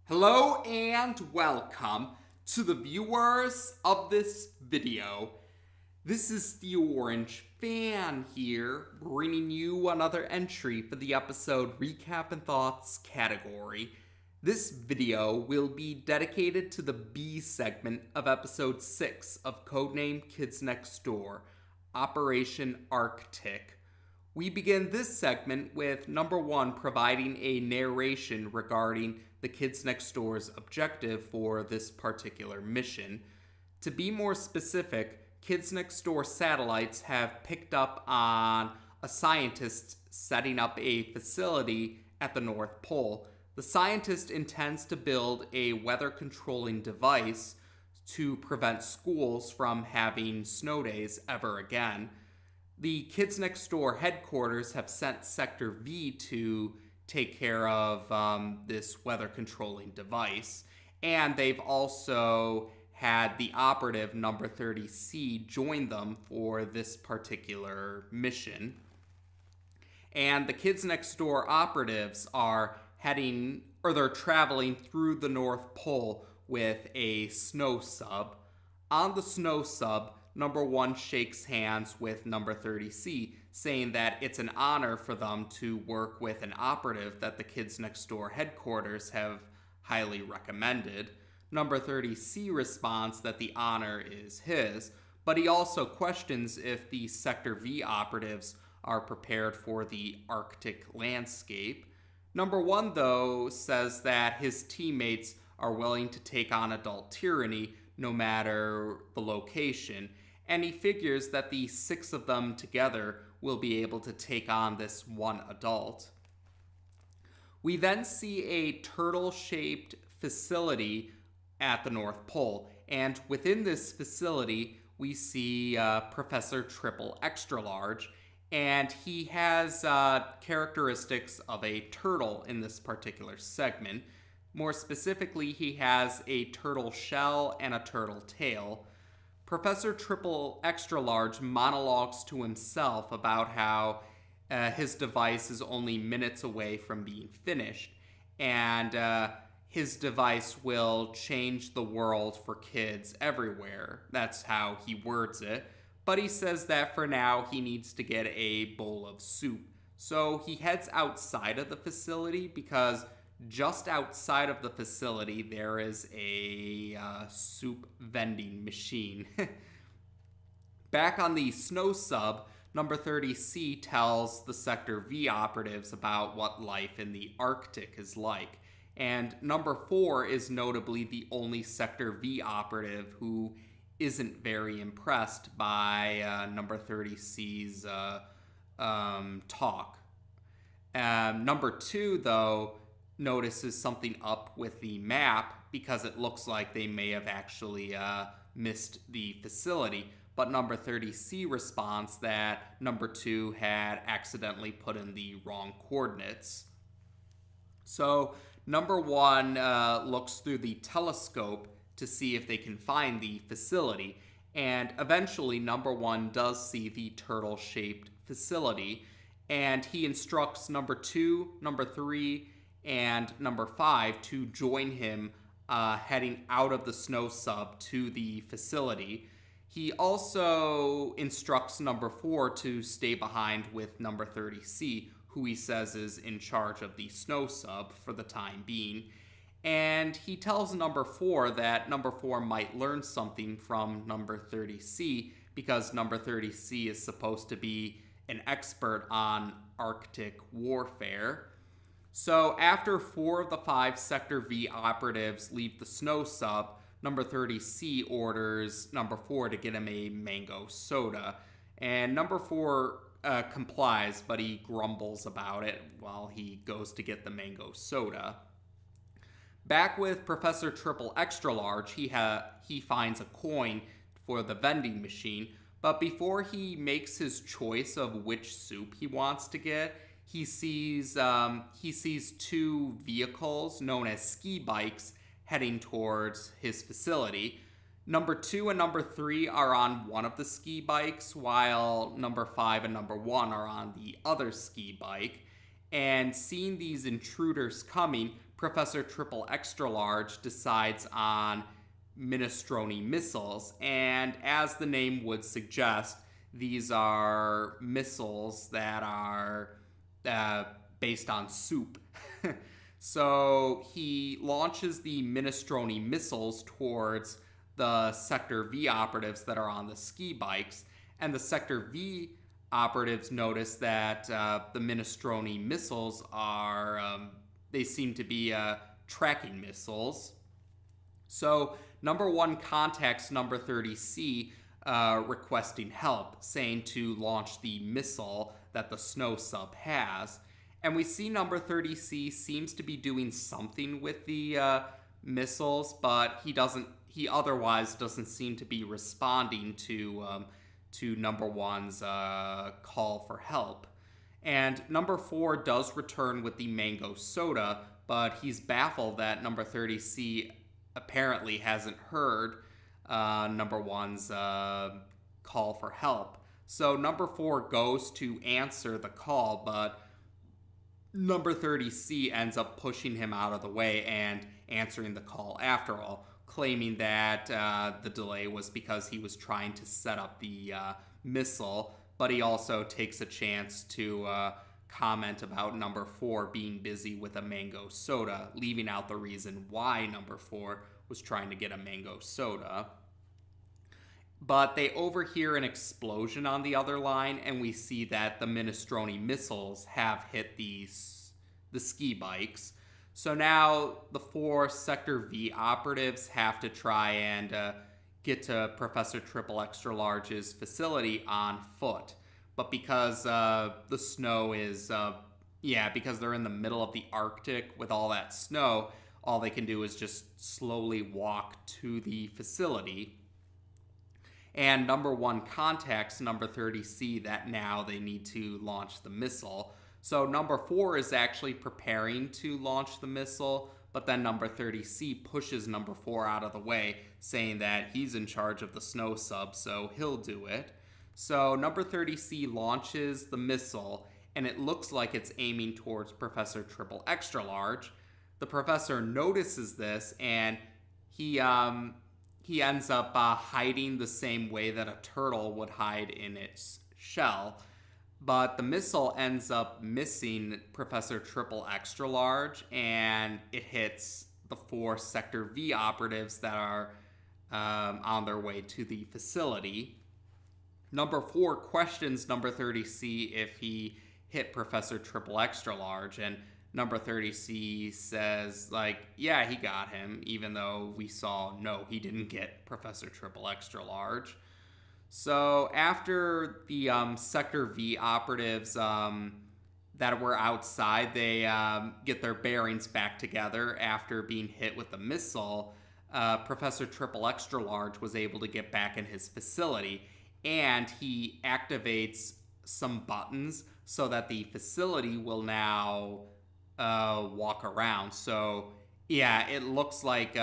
Hello and welcome to the viewers of this video. This is the Orange Fan here, bringing you another entry for the episode Recap and Thoughts category. This video will be dedicated to the B segment of episode 6 of Codename Kids Next Door, Operation A.R.C.T.I.C. We begin this segment with number 1 providing a narration regarding the Kids Next Door's objective for this particular mission. To be more specific, Kids Next Door satellites have picked up on a scientist setting up a facility at the North Pole. The scientist intends to build a weather controlling device to prevent schools from having snow days ever again. The Kids Next Door headquarters have sent Sector V to take care of this weather controlling device, and they've also had the operative Numbuh 30C join them for this particular mission. And the Kids Next Door operatives are they're traveling through the North Pole with a snow sub. On the snow sub, number 1 shakes hands with Numbuh 30C, saying that it's an honor for them to work with an operative that the Kids Next Door headquarters have highly recommended. Numbuh 30C responds that the honor is his, but he also questions if the Sector V operatives are prepared for the Arctic landscape. Number 1, though, says that his teammates are willing to take on adult tyranny no matter the location, and he figures that the 6 of them together will be able to take on this one adult. We then see a turtle-shaped facility at the North Pole, and within this facility we see Professor Triple Extra Large, and he has characteristics of a turtle in this particular segment. More specifically, he has a turtle shell and a turtle tail. Professor Triple Extra Large monologues to himself about how his device is only minutes away from being finished, and his device will change the world for kids everywhere. That's how he words it. But he says that for now he needs to get a bowl of soup. So he heads outside of the facility because just outside of the facility, there is a soup vending machine. Back on the snow sub, Numbuh 30C tells the Sector V operatives about what life in the Arctic is like. And number 4 is notably the only Sector V operative who isn't very impressed by Numbuh 30C's talk. Number 2, though, notices something up with the map because it looks like they may have actually missed the facility. But Numbuh 30C responds that number 2 had accidentally put in the wrong coordinates. So number 1 looks through the telescope to see if they can find the facility. And eventually number 1 does see the turtle-shaped facility. And he instructs number 2, number 3, and number 5 to join him heading out of the snow sub to the facility. He also instructs number 4 to stay behind with Numbuh 30C, who he says is in charge of the snow sub for the time being. And he tells number 4 that number 4 might learn something from Numbuh 30C because Numbuh 30C is supposed to be an expert on Arctic warfare. So after 4 of the 5 Sector V operatives leave the snow sub, Numbuh 30C orders number 4 to get him a mango soda. And number 4 complies, but he grumbles about it while he goes to get the mango soda. Back with Professor Triple Extra Large, he finds a coin for the vending machine, but before he makes his choice of which soup he wants to get, he sees 2 vehicles known as ski bikes heading towards his facility. Number 2 and number 3 are on one of the ski bikes, while number 5 and number 1 are on the other ski bike. And seeing these intruders coming, Professor Triple Extra Large decides on minestrone missiles, and as the name would suggest, these are missiles that are based on soup. So he launches the minestrone missiles towards the Sector V operatives that are on the ski bikes, and the Sector V operatives notice that the minestrone missiles are, they seem to be tracking missiles. So number 1 contacts number 30C requesting help, saying to launch the missile that the snow sub has. And we see number 30C seems to be doing something with the missiles, but he otherwise doesn't seem to be responding to number 1's call for help. And number 4 does return with the mango soda, but he's baffled that number 30C apparently hasn't heard number 1's call for help. So number 4 goes to answer the call, but number 30C ends up pushing him out of the way and answering the call after all, claiming that the delay was because he was trying to set up the missile, but he also takes a chance to comment about number 4 being busy with a mango soda, leaving out the reason why number 4 was trying to get a mango soda. But they overhear an explosion on the other line, and we see that the minestrone missiles have hit the ski bikes. So now the 4 Sector V operatives have to try and get to Professor Triple Extra Large's facility on foot. But because the snow is, because they're in the middle of the Arctic with all that snow, all they can do is just slowly walk to the facility. And number 1 contacts number 30C that now they need to launch the missile. So number 4 is actually preparing to launch the missile, but then number 30C pushes number 4 out of the way, saying that he's in charge of the snow sub, so he'll do it. So number 30C launches the missile, and it looks like it's aiming towards Professor Triple Extra Large. The professor notices this, and he ends up hiding the same way that a turtle would hide in its shell. But the missile ends up missing Professor Triple Extra Large, and it hits the 4 Sector V operatives that are on their way to the facility. Number 4 questions number 30C if he hit Professor Triple Extra Large, and number 30C says, yeah, he got him, even though we saw, no, he didn't get Professor Triple Extra Large. So after the Sector V operatives that were outside, they get their bearings back together after being hit with the missile, Professor Triple Extra Large was able to get back in his facility, and he activates some buttons so that the facility will now walk around. So yeah, it looks like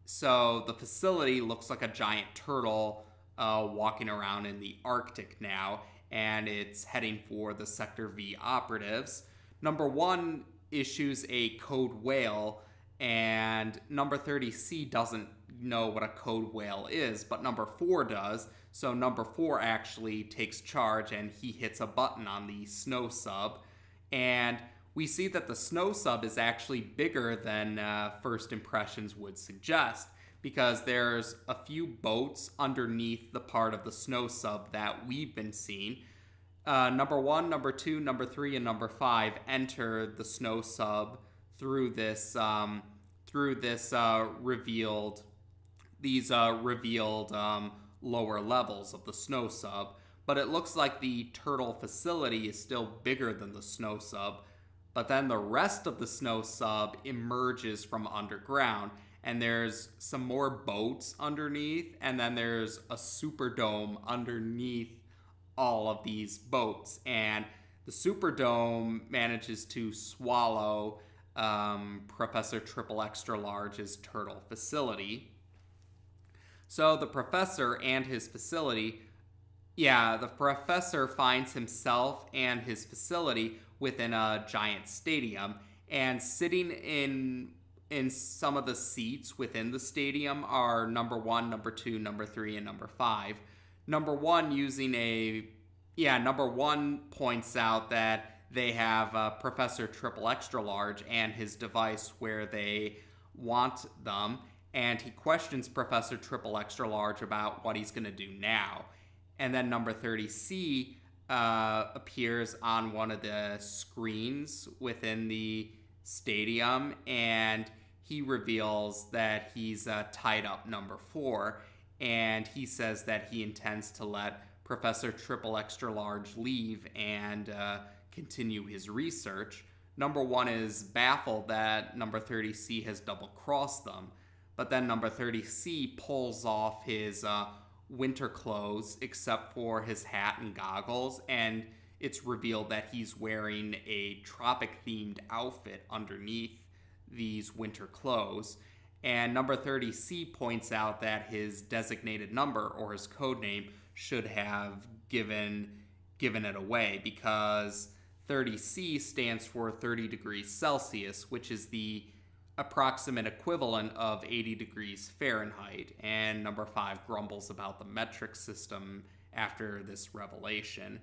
so the facility looks like a giant turtle walking around in the Arctic now, and it's heading for the Sector V operatives. Number 1 issues a code whale, and number 30C doesn't know what a code whale is, but number 4 does. So number 4 actually takes charge, and he hits a button on the snow sub, and we see that the snow sub is actually bigger than first impressions would suggest, because there's a few boats underneath the part of the snow sub that we've been seeing. Number 1, number 2, number 3, and number 5 enter the snow sub through this revealed lower levels of the snow sub. But it looks like the turtle facility is still bigger than the snow sub. But then the rest of the snow sub emerges from underground, and there's some more boats underneath, and then there's a superdome underneath all of these boats, and the superdome manages to swallow Professor Triple Extra Large's turtle facility. So the professor and his facility, the professor finds himself and his facility within a giant stadium, And sitting in some of the seats within the stadium are number 1, number 2, number 3, and number 5. Number 1 number 1 points out that they have Professor Triple Extra Large and his device where they want them, and he questions Professor Triple Extra Large about what he's going to do now. And then number 30C appears on one of the screens within the stadium, and he reveals that he's tied up number 4, and he says that he intends to let Professor Triple Extra Large leave and continue his research. Number 1 is baffled that number 30C has double-crossed them, but then number 30C pulls off his winter clothes except for his hat and goggles, and it's revealed that he's wearing a tropic-themed outfit underneath these winter clothes. And number 30C points out that his designated number, or his code name, should have given it away, because 30C stands for 30 degrees Celsius, which is the approximate equivalent of 80 degrees Fahrenheit. And number 5 grumbles about the metric system after this revelation.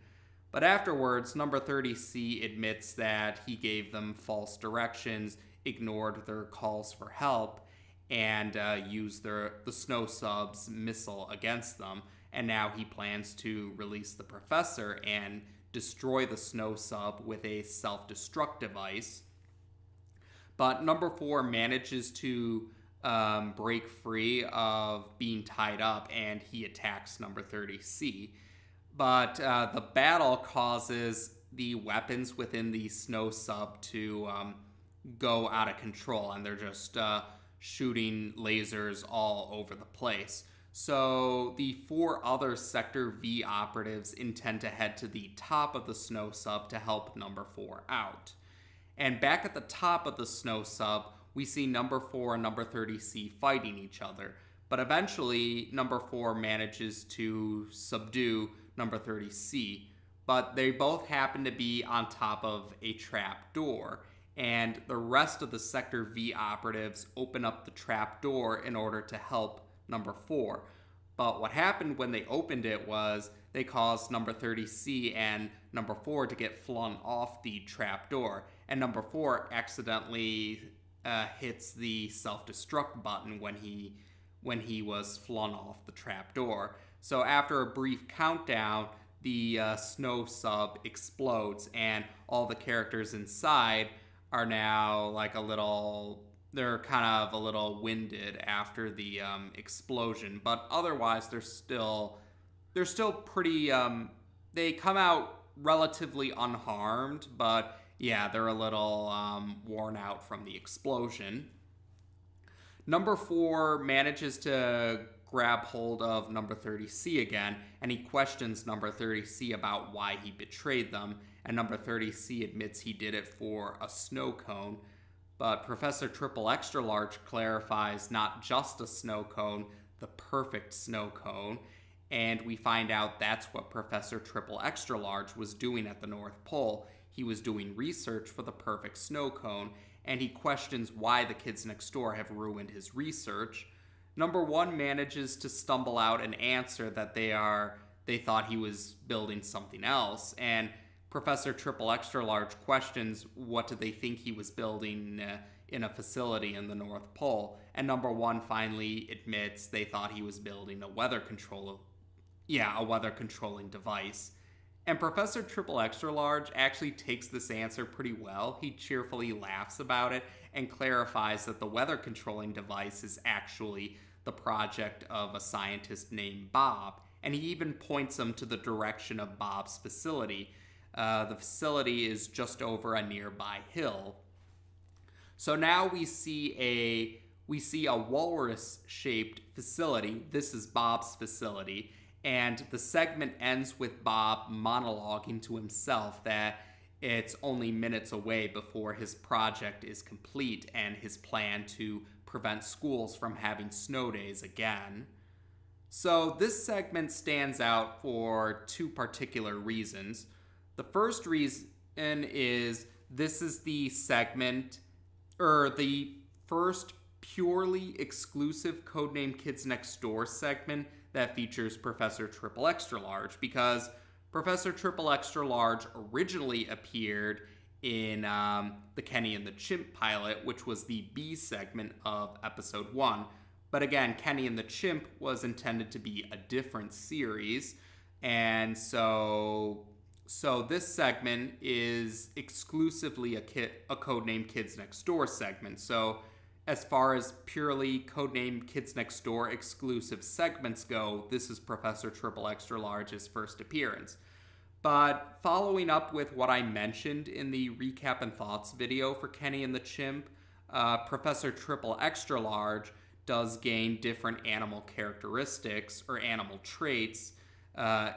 But afterwards, number 30C admits that he gave them false directions, ignored their calls for help, and used the Snow Sub's missile against them. And now he plans to release the professor and destroy the Snow Sub with a self-destruct device. But number 4 manages to break free of being tied up, and he attacks number 30C. But the battle causes the weapons within the Snow Sub to go out of control, and they're just shooting lasers all over the place. So the 4 other Sector V operatives intend to head to the top of the Snow Sub to help number 4 out. And back at the top of the Snow Sub, we see number 4 and number 30C fighting each other. But eventually, number 4 manages to subdue number 30C. But they both happen to be on top of a trap door, and the rest of the Sector V operatives open up the trap door in order to help number 4. But what happened when they opened it was they caused number 30C and number 4 to get flung off the trap door, and number 4 accidentally hits the self-destruct button when he was flung off the trap door. So after a brief countdown, the Snow Sub explodes, and all the characters inside are now they're kind of a little winded after the explosion, but otherwise they're still pretty, they come out relatively unharmed, but yeah, they're a little worn out from the explosion. Number 4 manages to grab hold of number 30C again, and he questions number 30C about why he betrayed them, and number 30C admits he did it for a snow cone. But Professor Triple Extra Large clarifies not just a snow cone, the perfect snow cone, and we find out that's what Professor Triple Extra Large was doing at the North Pole. He was doing research for the perfect snow cone, and he questions why the kids next door have ruined his research. Number 1 manages to stumble out an answer that they thought he was building something else, and Professor Triple Extra Large questions what did they think he was building in a facility in the North Pole, and number 1 finally admits they thought he was building a weather controlling device. And Professor Triple Extra Large actually takes this answer pretty well. He cheerfully laughs about it and clarifies that the weather controlling device is actually the project of a scientist named Bob, and he even points him to the direction of Bob's facility. The facility is just over a nearby hill. So now we see a walrus-shaped facility. This is Bob's facility, and the segment ends with Bob monologuing to himself that it's only minutes away before his project is complete and his plan to prevent schools from having snow days again. So this segment stands out for 2 particular reasons. The first reason is this is the segment, or the first purely exclusive Codename Kids Next Door segment that features Professor Triple Extra Large, because Professor Triple Extra Large originally appeared in the Kenny and the Chimp pilot, which was the B segment of episode 1. But again, Kenny and the Chimp was intended to be a different series, and so this segment is exclusively a Codename Kids Next Door segment. So as far as purely Codename Kids Next Door exclusive segments go, this is Professor Triple Extra Large's first appearance. But following up with what I mentioned in the recap and thoughts video for Kenny and the Chimp, Professor Triple Extra Large does gain different animal characteristics or animal traits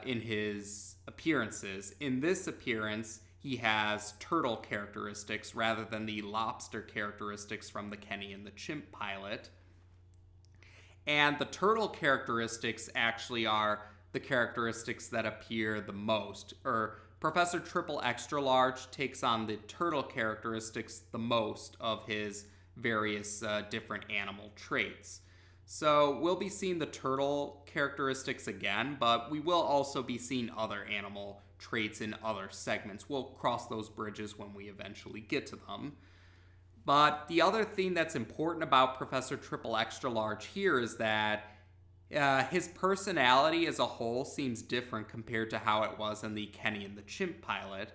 in his appearances. In this appearance, he has turtle characteristics rather than the lobster characteristics from the Kenny and the Chimp pilot. And the turtle characteristics actually are the characteristics that appear the most, or Professor Triple Extra Large takes on the turtle characteristics the most of his various different animal traits. So we'll be seeing the turtle characteristics again, but we will also be seeing other animal traits in other segments. We'll cross those bridges when we eventually get to them. But the other thing that's important about Professor Triple Extra Large here is that his personality as a whole seems different compared to how it was in the Kenny and the Chimp pilot.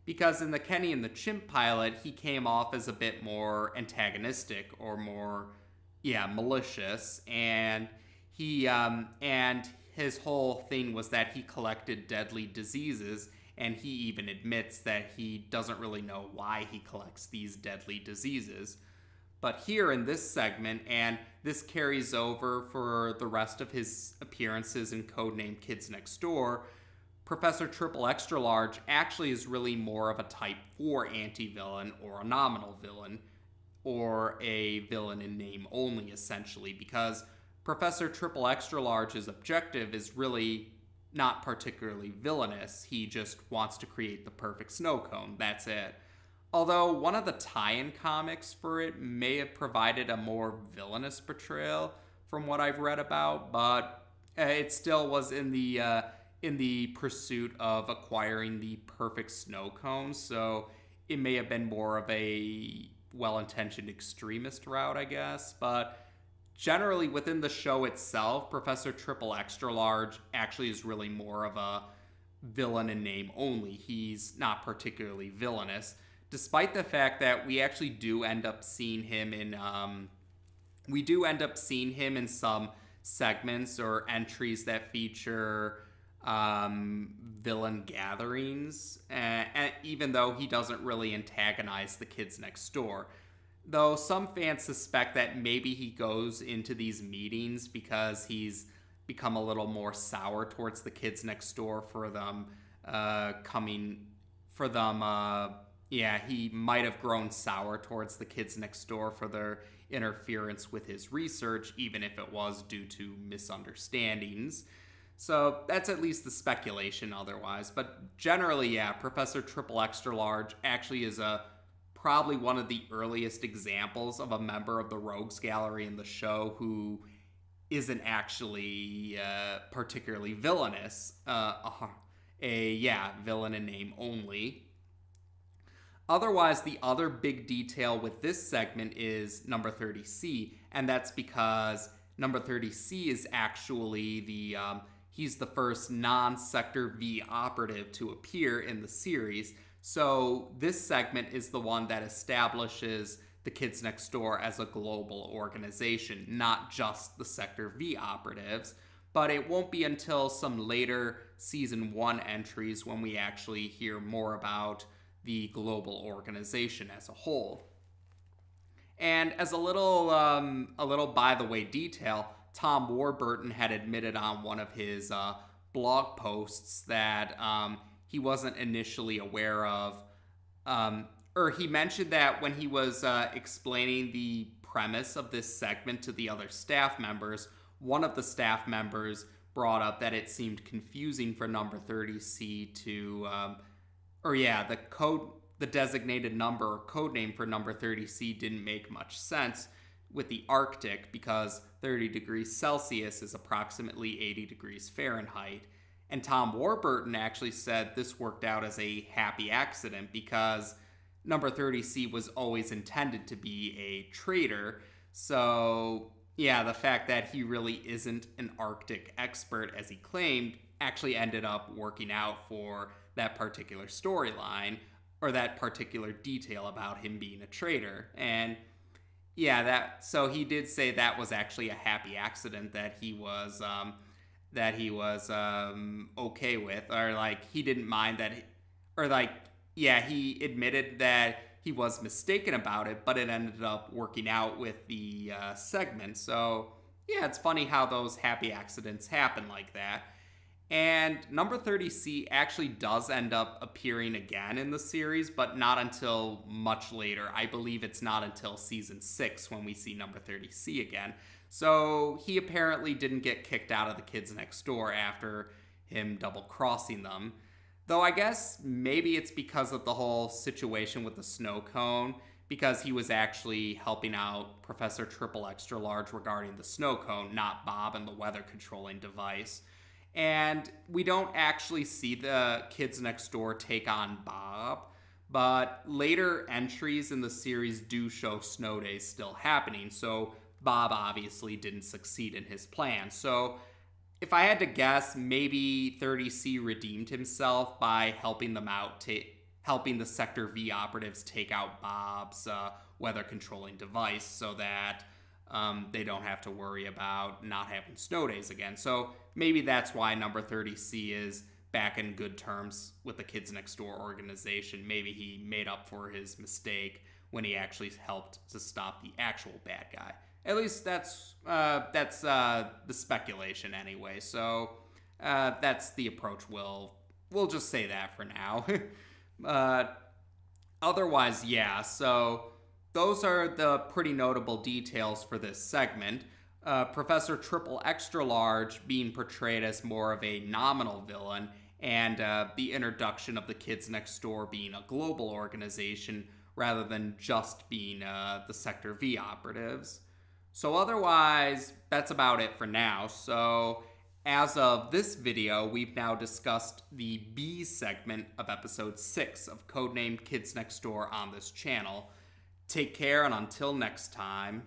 Because in the Kenny and the Chimp pilot, he came off as a bit more antagonistic or more, malicious. And and his whole thing was that he collected deadly diseases, and he even admits that he doesn't really know why he collects these deadly diseases. But here in this segment, and this carries over for the rest of his appearances in Codename Kids Next Door, Professor Triple Extra Large actually is really more of a Type 4 anti-villain, or a nominal villain, or a villain in name only, essentially, because Professor Triple Extra Large's objective is really not particularly villainous. He just wants to create the perfect snow cone. That's it. Although one of the tie-in comics for it may have provided a more villainous portrayal from what I've read about, but it still was in the pursuit of acquiring the perfect snow cone, so it may have been more of a well-intentioned extremist route, I guess. But generally within the show itself, Professor Triple Extra Large actually is really more of a villain in name only. He's not particularly villainous, despite the fact that we actually do end up seeing him in some segments or entries that feature villain gatherings, and even though he doesn't really antagonize the kids next door. Though some fans suspect that maybe he goes into these meetings because he's become a little more sour towards the kids next door he might have grown sour towards the kids next door for their interference with his research, even if it was due to misunderstandings. So that's at least the speculation otherwise. But generally, Professor Triple Extra Large actually is probably one of the earliest examples of a member of the Rogues Gallery in the show who isn't actually particularly villainous. Villain in name only. Otherwise, the other big detail with this segment is number 30C, and that's because number 30C is actually he's the first non-Sector V operative to appear in the series. So this segment is the one that establishes the Kids Next Door as a global organization, not just the Sector V operatives. But it won't be until some later Season 1 entries when we actually hear more about the global organization as a whole. And as a little by-the-way detail, Tom Warburton had admitted on one of his blog posts that he wasn't initially aware of, or he mentioned that when he was explaining the premise of this segment to the other staff members, one of the staff members brought up that it seemed confusing for number 30C to, the the designated number or code name for number 30C didn't make much sense with the Arctic because 30 degrees Celsius is approximately 80 degrees Fahrenheit. And Tom Warburton actually said this worked out as a happy accident because number 30C was always intended to be a traitor. So, yeah, the fact that he really isn't an Arctic expert as he claimed actually ended up working out for that particular storyline or that particular detail about him being a traitor. And yeah, so he did say that was actually a happy accident that he was okay with, or like he didn't mind that, or like yeah, he admitted that he was mistaken about it, but it ended up working out with the segment. So yeah, it's funny how those happy accidents happen like that. And number 30C actually does end up appearing again in the series, but not until much later. I believe it's not until season 6 when we see number 30C again. So he apparently didn't get kicked out of the Kids Next Door after him double-crossing them. Though I guess maybe it's because of the whole situation with the snow cone, because he was actually helping out Professor Triple Extra Large regarding the snow cone, not Bob and the weather controlling device. And we don't actually see the Kids Next Door take on Bob, but later entries in the series do show snow days still happening, so Bob obviously didn't succeed in his plan. So if I had to guess, maybe 30C redeemed himself by helping them out, helping the Sector V operatives take out Bob's weather controlling device so that they don't have to worry about not having snow days again. So maybe that's why number 30C is back in good terms with the Kids Next Door organization. Maybe he made up for his mistake when he actually helped to stop the actual bad guy. At least that's the speculation anyway. So that's the approach. We'll just say that for now. Otherwise, yeah. So those are the pretty notable details for this segment. Professor Triple Extra Large being portrayed as more of a nominal villain, and the introduction of the Kids Next Door being a global organization rather than just being the Sector V operatives. So otherwise, that's about it for now. So as of this video, we've now discussed the B segment of episode 6 of Codename Kids Next Door on this channel. Take care, and until next time.